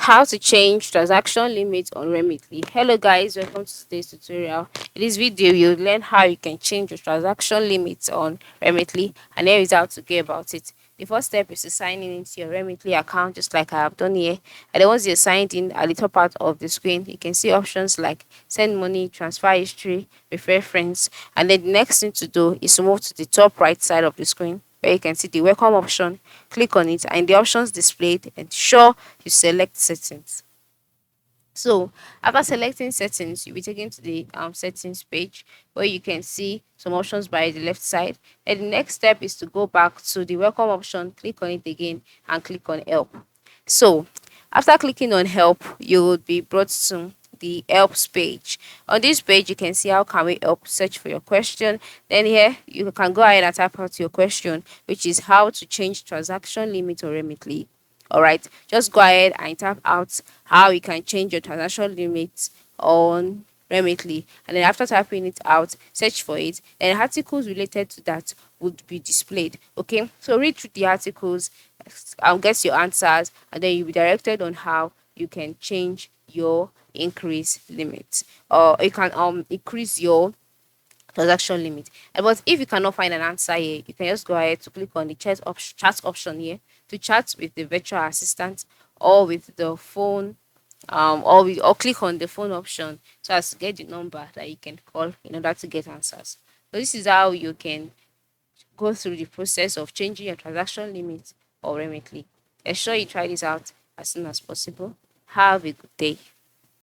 How to change transaction limit on Remitly. Hello guys, welcome to today's tutorial. In this video, you'll learn how you can change your transaction limits on Remitly, and here is how to go about it. The first step is to sign in into your Remitly account, just like I have done here. And then once you're signed in, at the top part of the screen, you can see options like send money, transfer history, refer friends. And then the next thing to do is to move to the top right side of the screen where you can see the welcome option. Click on it, and the options displayed, ensure you select settings. So after selecting settings, you'll be taken to the settings page where you can see some options by the left side. And the next step is to go back to the welcome option, click on it again, and click on help. So after clicking on help, you will be brought to the helps page. On this page, you can see how can we help search for your question. Then here you can go ahead and type out your question, which is how to change transaction limit or Remitly. All right, just go ahead and type out how you can change your transaction limits on Remitly, and then after typing it out, search for it. Then articles related to that would be displayed. Okay, so read through the articles, get your answers, and then you'll be directed on how you can change your increase limit, or you can increase your transaction limit. But if you cannot find an answer here, you can just go ahead to click on the chat option here to chat with the virtual assistant or with the phone, or click on the phone option so as to get the number that you can call in order to get answers. So this is how you can go through the process of changing your transaction limit or Remitly. Ensure you try this out as soon as possible. Have a good day.